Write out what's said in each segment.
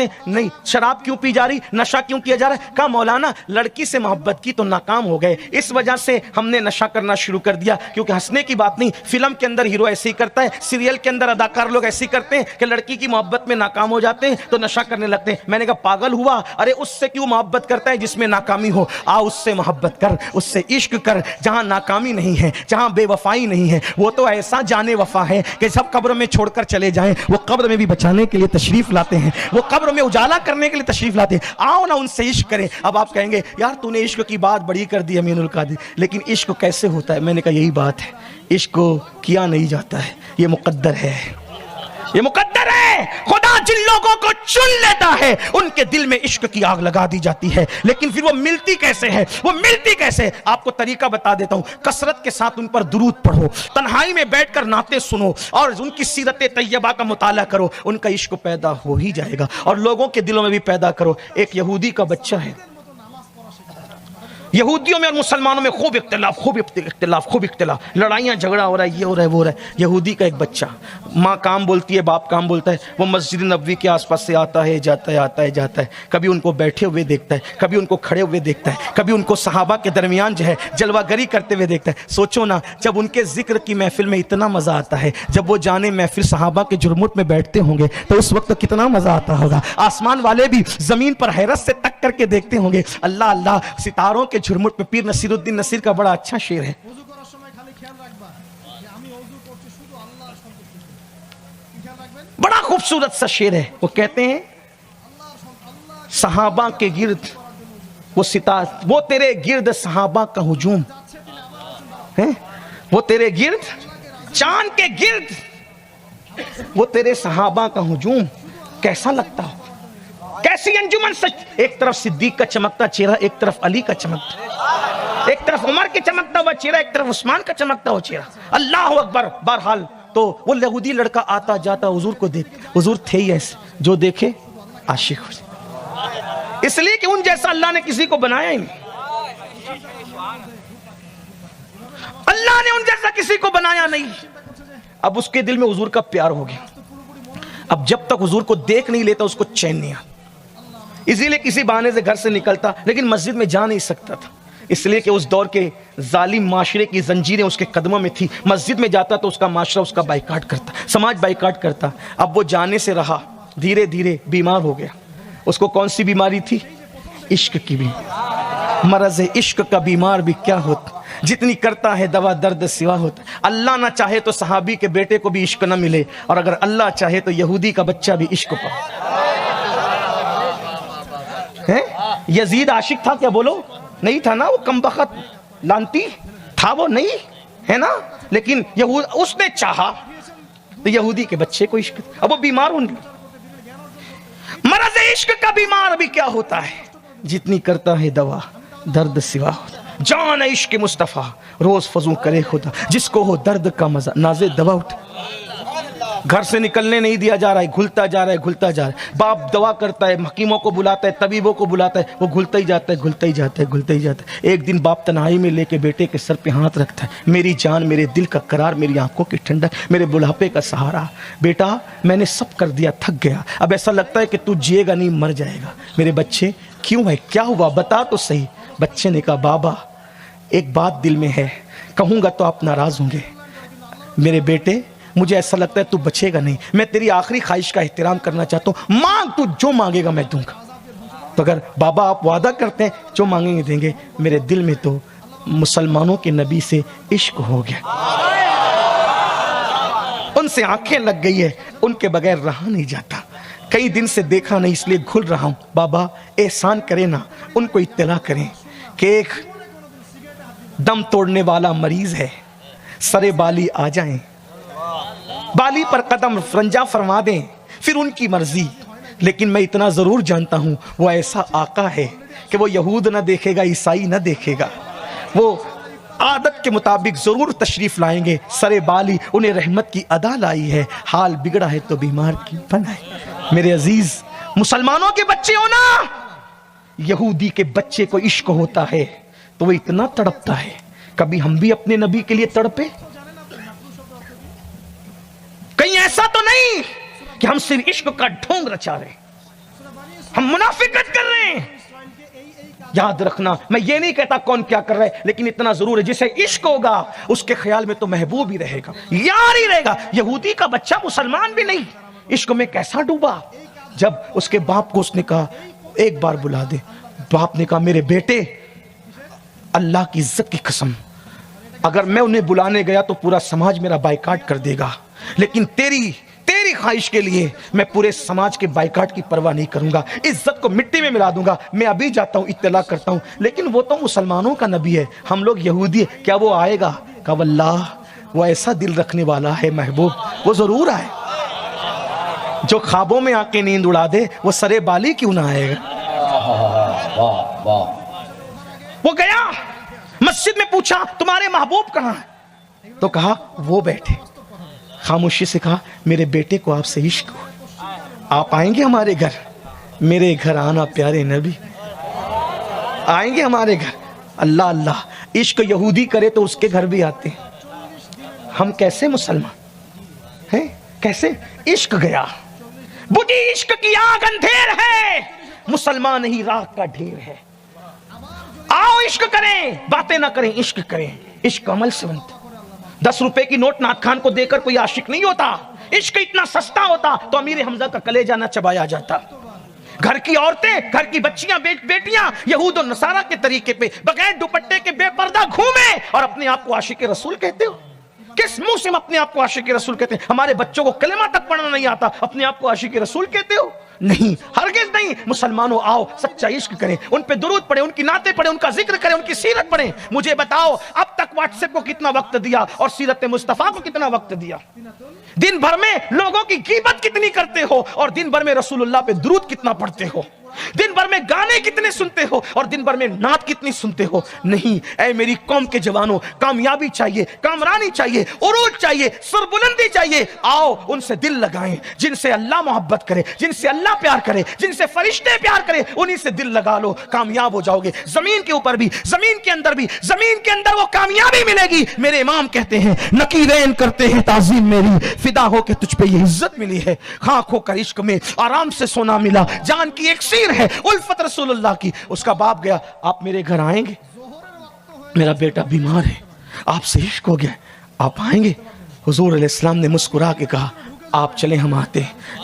کہتے ہیں نہیں شراب کیوں پی جا رہی, نشہ کیوں کیا جا رہا ہے. کہا مولانا لڑکی سے محبت کی تو ناکام ہو گئے, اس وجہ سے ہم نے نشہ کرنا شروع کر دیا. کیونکہ ہنسنے کی بات نہیں, فلم کے اندر ہیرو ایسے ہی کرتا ہے, سیریل کے اندر اداکار لوگ ایسے ہی کرتے ہیں کہ لڑکی کی محبت میں ناکام ہو جاتے ہیں تو نشہ کرنے لگتے ہیں. میں نے کہا پاگل ہوا, ارے اس سے کیوں محبت کرتا ہے جس میں ناکامی ہو, اس سے محبت کر, اس سے عشق کر جہاں ناکامی نہیں ہے, جہاں بے وفائی نہیں ہے. وہ تو ایسا جانے وفا ہے کہ سب قبر میں چھوڑ کر چلے جائیں, وہ قبر میں بھی بچانے کے لیے تشریف لاتے ہیں, وہ قبر میں اجالا کرنے کے لیے تشریف لاتے ہیں. آؤ نا ان سے عشق کریں. اب آپ کہیں گے یار تو نے عشق کی بات بڑی کر دی امین القادری, لیکن عشق کیسے ہوتا ہے؟ میں نے کہا یہی بات ہے, عشق کو کیا نہیں جاتا ہے, یہ مقدر ہے, یہ مقدر ہے. خدا جن لوگوں کو چن لیتا ہے ان کے دل میں عشق کی آگ لگا دی جاتی ہے, لیکن پھر وہ ملتی کیسے ہے, وہ ملتی کیسے؟ آپ کو طریقہ بتا دیتا ہوں. کثرت کے ساتھ ان پر درود پڑھو, تنہائی میں بیٹھ کر نعتیں سنو اور ان کی سیرت طیبہ کا مطالعہ کرو, ان کا عشق پیدا ہو ہی جائے گا. اور لوگوں کے دلوں میں بھی پیدا کرو. ایک یہودی کا بچہ ہے, یہودیوں میں اور مسلمانوں میں خوب اختلاف, لڑائیاں جھگڑا ہو رہا ہے, یہ ہو رہا ہے وہ ہو رہا ہے. یہودی کا ایک بچہ, ماں کام بولتی ہے باپ کام بولتا ہے, وہ مسجد نبوی کے آس پاس سے آتا ہے جاتا ہے. کبھی ان کو بیٹھے ہوئے دیکھتا ہے, کبھی ان کو کھڑے ہوئے دیکھتا ہے, کبھی ان کو صحابہ کے درمیان جو ہے جلوہ گری کرتے ہوئے دیکھتا ہے. سوچو نا جب ان کے ذکر کی محفل میں اتنا مزہ آتا ہے, جب وہ جانے محفل صحابہ کے جرمٹ میں بیٹھتے ہوں گے تو اس وقت کتنا مزہ آتا ہوگا. آسمان والے بھی زمین پر حیرت سے تک کر کے دیکھتے ہوں گے. اللہ اللہ, ستاروں کے جھرمٹ میں پیر نصیر الدین نصیر کا بڑا اچھا شعر ہے, بڑا خوبصورت سا شعر ہے. وہ کہتے ہیں صحابہ کے گرد وہ تیرے گرد صحابہ کا ہجوم ہے, وہ تیرے گرد چاند کے گرد وہ تیرے صحابہ کا ہجوم کیسا لگتا ہو, کیسی انجمن سچ. ایک طرف صدیق کا چمکتا چہرہ, ایک طرف علی کا چمکتا, ایک طرف عمر کے چمکتا ہوا چہرہ, ایک طرف عثمان کا چمکتا ہوا چہرہ. اللہ اکبر. بہرحال تو وہ یہودی لڑکا آتا جاتا حضور کو دیکھ, حضور تھے ہی ایسے جو دیکھے عاشق ہو جائے, اس لیے کہ ان جیسا اللہ نے کسی کو بنایا ہی نہیں, اللہ نے ان جیسا کسی کو بنایا نہیں. اب اس کے دل میں حضور کا پیار ہو گیا. اب جب تک حضور کو دیکھ نہیں لیتا اس کو چین نہیں آتا, اسی لیے کسی بہانے سے گھر سے نکلتا لیکن مسجد میں جا نہیں سکتا تھا, اس لیے کہ اس دور کے ظالم معاشرے کی زنجیریں اس کے قدموں میں تھی. مسجد میں جاتا تو اس کا معاشرہ اس کا بائیکاٹ کرتا, سماج بائیکاٹ کرتا. اب وہ جانے سے رہا, دھیرے دھیرے بیمار ہو گیا. اس کو کون سی بیماری تھی؟ عشق کی بیماری. مرض عشق کا بیمار بھی کیا ہوتا, جتنی کرتا ہے دوا درد سوا ہوتا. اللہ نہ چاہے تو صحابی کے بیٹے کو بھی عشق نہ ملے, اور اگر اللہ چاہے تو یہودی کا بچہ بھی عشق پائے. یزید عاشق تھا کیا؟ بولو نہیں تھا نا, وہ کمبخت لانتی تھا, وہ نہیں ہے نا, لیکن اس نے چاہا تو یہودی کے بچے کو عشق. اب وہ بیمار ہونے لگا. مرض عشق کا بیمار بھی کیا ہوتا ہے, جتنی کرتا ہے دوا درد سوا ہوتا. جان عشق مصطفیٰ روز فضوں کرے خدا, جس کو ہو درد کا مزہ نازے دوا اٹھا. گھر سے نکلنے نہیں دیا جا رہا ہے, گھلتا جا رہا ہے. باپ دوا کرتا ہے, حکیموں کو بلاتا ہے, طبیبوں کو بلاتا ہے, وہ گھلتا ہی جاتا ہے. ایک دن باپ تنہائی میں لے کے بیٹے کے سر پہ ہاتھ رکھتا ہے, میری جان, میرے دل کا قرار, میری آنکھوں کی ٹھنڈک, میرے بڑھاپے کا سہارا. بیٹا میں نے سب کر دیا, تھک گیا, اب ایسا لگتا ہے کہ تو جیے گا نہیں, مر جائے گا. میرے بچے کیوں ہے, کیا ہوا, بتا تو صحیح. بچے نے کہا بابا ایک بات دل میں ہے, کہوں گا تو آپ ناراض ہوں گے. میرے بیٹے مجھے ایسا لگتا ہے تو بچے گا نہیں, میں تیری آخری خواہش کا احترام کرنا چاہتا ہوں, مانگ, تو جو مانگے گا میں دوں گا. تو اگر بابا آپ وعدہ کرتے ہیں جو مانگیں گے دیں گے. میرے دل میں تو مسلمانوں کے نبی سے عشق ہو گیا, ان سے آنکھیں لگ گئی ہے, ان کے بغیر رہا نہیں جاتا. کئی دن سے دیکھا نہیں اس لیے گھل رہا ہوں. بابا احسان کریں نا, ان کو اطلاع کریں کہ ایک دم توڑنے والا مریض ہے, سرے بالی آ جائیں, بالی پر قدم رنجا فرما دیں, پھر ان کی مرضی. لیکن میں اتنا ضرور جانتا ہوں وہ ایسا آقا ہے کہ وہ یہود نہ دیکھے گا, عیسائی نہ دیکھے گا, وہ عادت کے مطابق ضرور تشریف لائیں گے. سرے بالی انہیں رحمت کی ادا لائی ہے, حال بگڑا ہے تو بیمار کی بنائے. میرے عزیز مسلمانوں کے بچے ہو نا, یہودی کے بچے کو عشق ہوتا ہے تو وہ اتنا تڑپتا ہے. کبھی ہم بھی اپنے نبی کے لیے تڑپے؟ کہیں ایسا تو نہیں کہ ہم صرف عشق کا ڈھونگ رچا رہے. ہم منافقت کر رہے ہیں. یاد رکھنا میں یہ نہیں کہتا کون کیا کر رہا ہے، لیکن اتنا ضرور ہے جسے عشق ہوگا اس کے خیال میں تو محبوب ہی رہے گا، یار ہی رہے گا. یہودی کا بچہ مسلمان بھی نہیں، عشق میں کیسا ڈوبا. جب اس کے باپ کو اس نے کہا ایک بار بلا دے، باپ نے کہا میرے بیٹے اللہ کی عزت کی قسم اگر میں انہیں بلانے گیا تو پورا سماج میرا بائیکاٹ کر دے گا، لیکن تیری خواہش کے لیے میں پورے سماج کے بائیکاٹ کی پرواہ نہیں کروں گا، عزت کو مٹی میں ملا دوں گا. میں ابھی جاتا ہوں اطلاع کرتا ہوں، لیکن وہ تو مسلمانوں کا نبی ہے، ہم لوگ یہودی ہے، کیا وہ آئے گا؟ کہا واللہ وہ ایسا دل رکھنے والا ہے محبوب، وہ ضرور آئے. جو خوابوں میں آ کے نیند اڑا دے وہ سرے بالی کیوں نہ آئے گا. وہ گیا مسجد میں، پوچھا تمہارے محبوب کہاں ہے؟ تو کہا وہ بیٹھے. خاموشی سے کہا میرے بیٹے کو آپ سے عشق ہو، آپ آئیں گے ہمارے گھر؟ میرے گھر آنا پیارے نبی، آئیں گے ہمارے گھر؟ اللہ اللہ، عشق یہودی کرے تو اس کے گھر بھی آتے ہیں، ہم کیسے مسلمان ہیں؟ کیسے؟ عشق گیا، بجھی عشق کی آگ اندھیر ہے، مسلمان نہیں راکھ کا ڈھیر ہے. آؤ عشق کریں، باتیں نہ کریں، عشق کریں. عشق عمل سے بنتا. 10 روپے کی نوٹ نعت خان کو دے کر کوئی عاشق نہیں ہوتا. عشق اتنا سستا ہوتا تو امیر حمزہ کا کلیجہ نہ چبایا جاتا. گھر کی عورتیں، گھر کی بچیاں، بیٹیاں یہود و نصارہ کے طریقے پہ بغیر دوپٹے کے بے پردہ گھومیں اور اپنے آپ کو عاشق رسول کہتے ہو. کس منہ سے اپنے آپ کو عاشق رسول کہتے ہیں؟ ہمارے بچوں کو کلمہ تک پڑھنا نہیں آتا، اپنے آپ کو عاشق رسول کہتے ہو؟ نہیں، ہرگز نہیں. مسلمانوں آؤ سچا عشق کریں، ان پہ درود پڑھیں، ان کی نعتیں پڑھیں، ان کا ذکر کریں، ان کی سیرت پڑھیں. مجھے بتاؤ اب تک واٹس ایپ کو کتنا وقت دیا اور سیرت مصطفیٰ کو کتنا وقت دیا؟ دن بھر میں لوگوں کی غیبت کتنی کرتے ہو اور دن بھر میں رسول اللہ پہ درود کتنا پڑھتے ہو؟ دن بھر میں گانے کتنے سنتے ہو اور دن بھر میں نعت کتنی سنتے ہو؟ نہیں. اے میری قوم کے جوانوں، کامیابی چاہیے، کامرانی چاہیے، عروج چاہیے، سربلندی چاہیے. آؤ ان سے دل لگائیں جن سے اللہ محبت کرے، جن سے اللہ پیار کرے، جن سے فرشتے پیار کرے، انہی سے دل لگا لو، کامیاب ہو جاؤ گے. زمین کے اوپر بھی، زمین کے اندر بھی، زمین کے اندر وہ کامیابی ملے گی. میرے امام کہتے ہیں نکیرین کرتے ہیں تعظیم میری، فدا ہو کے تجھ پہ یہ عزت ملی ہے. خاک ہو کر عشق میں آرام سے سونا ملا، جان کی ایک ہے الفت رسول اللہ کی. اس کا باپ گیا، آپ میرے گھر آئیں گے؟ میرا بیٹا بیمار ہے، آپ سے عشق ہو گیا، آپ آئیں گے؟ حضور علیہ السلام نے مسکرا کے کہا آپ چلیں، ہم آتے.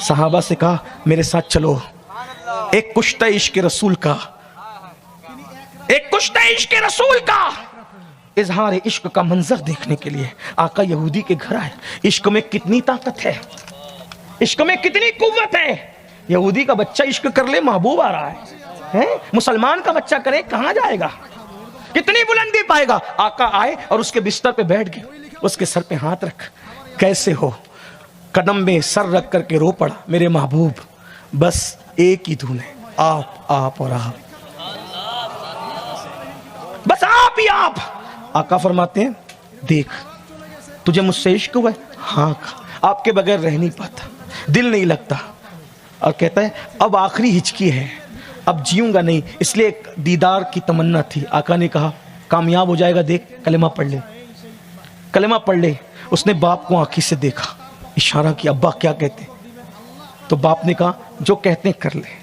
صحابہ سے کہا میرے ساتھ چلو. ایک کشتہ عشق رسول کا، ایک کشتہ عشق رسول کا اظہار عشق کا منظر دیکھنے کے لیے آقا یہودی کے گھر آئے. عشق میں کتنی طاقت ہے، عشق میں کتنی قوت ہے. یہودی کا بچہ عشق کر لے محبوب آ رہا ہے، مسلمان کا بچہ کرے کہاں جائے گا، کتنی بلندی پائے گا. آقا آئے اور اس کے بستر پہ بیٹھ گئے، اس کے سر پہ ہاتھ رکھ، کیسے ہو؟ قدم میں سر رکھ کر کے رو پڑا، میرے محبوب بس ایک ہی دھن ہے، آپ اور آپ، بس آپ ہی آپ. آقا فرماتے ہیں دیکھ تجھے مجھ سے عشق ہوا ہے؟ ہاں. آپ کے بغیر رہ نہیں پاتا، دل نہیں لگتا. اور کہتا ہے اب آخری ہچکی ہے، اب جیوں گا نہیں، اس لیے ایک دیدار کی تمنا تھی. آقا نے کہا کامیاب ہو جائے گا، دیکھ کلمہ پڑھ لے، کلمہ پڑھ لے. اس نے باپ کو آنکھی سے دیکھا، اشارہ کیا ابا کیا کہتے؟ تو باپ نے کہا جو کہتے ہیں کر لے.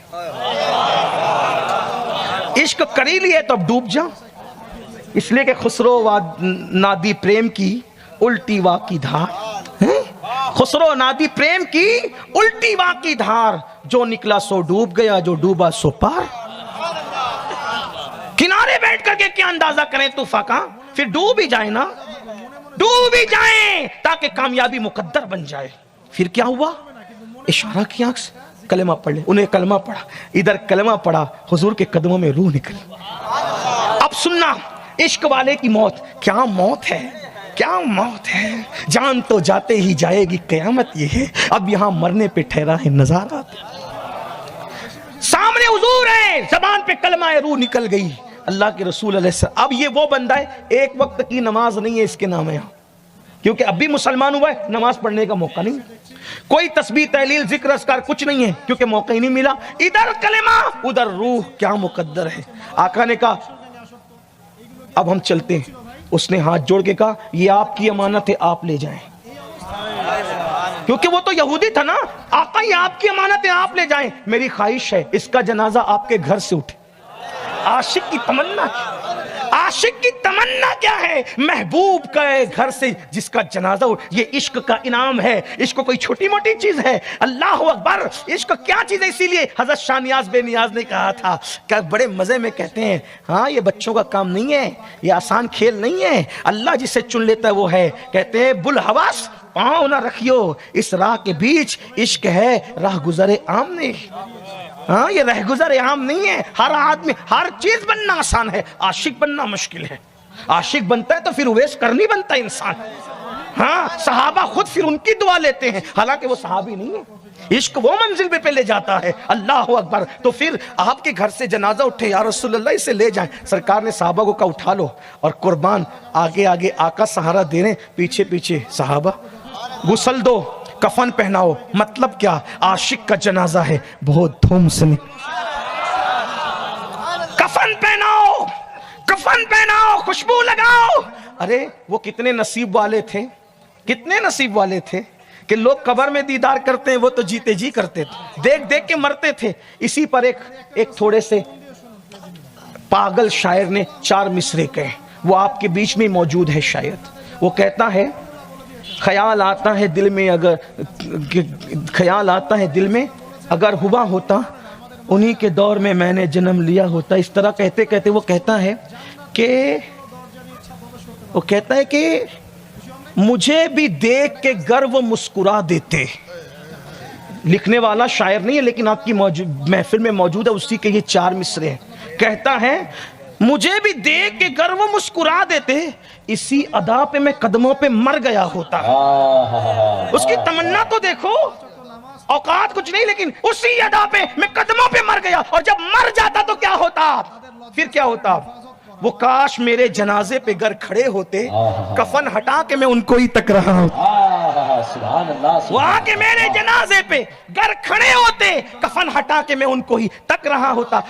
عشق کر ہی لیے تو اب ڈوب جا. اس لیے کہ خسرو نادی پریم کی الٹی وا کی دھار، خسرو نادی پریم کی الٹی وا کی دھار، جو نکلا سو ڈوب گیا، جو ڈوبا سو پار. کنارے بیٹھ کر کے کیا اندازہ کریں طوفان کا، پھر ڈوب ہی جائیں نا، ڈوب ہی جائیں تاکہ کامیابی مقدر بن جائے. پھر کیا ہوا؟ اشارہ کی آنکھ سے کلمہ پڑھ لے. انہیں کلمہ پڑھا، ادھر کلمہ پڑھا، حضور کے قدموں میں روح نکل. اب سننا عشق والے کی موت کیا موت ہے، کیا موت ہے. جان تو جاتے ہی جائے گی، قیامت یہ ہے اب یہاں مرنے پہ ٹھہرا ہے نظارہ. سامنے حضور ہے، زبان پہ کلمہ روح نکل گئی. اللہ کے رسول علیہ السلام. اب یہ وہ بندہ ہے ایک وقت کی نماز نہیں ہے اس کے نام ہے، کیونکہ اب بھی مسلمان ہوا ہے، نماز پڑھنے کا موقع نہیں، کوئی تسبیح تحلیل ذکر اذکار کچھ نہیں ہے کیونکہ موقع ہی نہیں ملا. ادھر کلمہ ادھر روح، کیا مقدر ہے. آقا نے کہا اب ہم چلتے ہیں. اس نے ہاتھ جوڑ کے کہا یہ آپ کی امانت ہے، آپ لے جائیں. کیونکہ وہ تو یہودی تھا نا. آقا یہ آپ کی امانت ہے, آپ لے جائیں, میری خواہش ہے اس کا جنازہ آپ کے گھر سے اٹھے. عاشق کی تمنا, عاشق کی تمنا کیا ہے؟ محبوب کا گھر سے جس کا جنازہ ہو. یہ عشق کا انعام ہے. عشق کوئی چھوٹی موٹی چیز ہے؟ اللہ اکبر. عشق کیا چیز ہے؟ اسی لیے حضرت شاہ نیاز بے نیاز نے کہا تھا کہ بڑے مزے میں کہتے ہیں, ہاں یہ بچوں کا کام نہیں ہے, یہ آسان کھیل نہیں ہے, اللہ جسے چن لیتا ہے وہ ہے. کہتے ہیں بلحواس پاؤں نہ رکھیو اس راہ کے بیچ, عشق ہے راہ گزرے عام نے. ہاں یہ رہ گزر عام نہیں ہے. ہر آدمی ہر چیز بننا آسان ہے, عاشق بننا مشکل ہے. عاشق بنتا ہے تو پھر اویس کرنی بنتا ہے انسان. ہاں صحابہ خود پھر ان کی دعا لیتے ہیں, حالانکہ وہ صحابی نہیں ہے. عشق وہ منزل پہ لے جاتا ہے. اللہ اکبر. تو پھر آپ کے گھر سے جنازہ اٹھے, یا رسول اللہ اسے لے جائیں. سرکار نے صحابہ کو کہا اٹھا لو, اور قربان آگے آگے آقا سہارا دے رہے, پیچھے پیچھے صحابہ. غسل دو, کفن پہناؤ. مطلب کیا؟ عاشق کا جنازہ ہے, بہت دھوم سے کفن پہناؤ, کفن پہناؤ, خوشبو لگاؤ. ارے وہ کتنے نصیب والے تھے, کتنے نصیب والے تھے کہ لوگ قبر میں دیدار کرتے ہیں, وہ تو جیتے جی کرتے تھے, دیکھ دیکھ کے مرتے تھے. اسی پر ایک تھوڑے سے پاگل شاعر نے 4 مصرے کہے, وہ آپ کے بیچ میں موجود ہے شاید. وہ کہتا ہے خیال آتا ہے دل میں, اگر خیال آتا ہے دل میں, اگر ہوا ہوتا انہی کے دور میں نے جنم لیا ہوتا. اس طرح کہتے کہتے وہ کہتا ہے کہ مجھے بھی دیکھ کے گر وہ مسکرا دیتے. لکھنے والا شاعر نہیں ہے لیکن آپ کی محفل میں موجود ہے, اسی کے یہ 4 مصرے ہیں. کہتا ہے مجھے بھی دیکھ کے گر وہ مسکرا دیتے, اسی ادا پہ میں قدموں پہ مر گیا ہوتا. اس کی تمنا تو دیکھو, اوقات کچھ نہیں لیکن اسی ادا پہ میں قدموں پہ مر گیا. اور جب مر جاتا تو کیا ہوتا؟ پھر کیا ہوتا؟ وہ کاش میرے جنازے پہ گر کھڑے ہوتے, کفن ہٹا کے میں ان کو ہی تک رہا ہوں. وہ آ کے میرے جنازے پہ گر کھڑے ہوتے, کفن ہٹا کے میں ان کو ہی تک رہا ہوتا.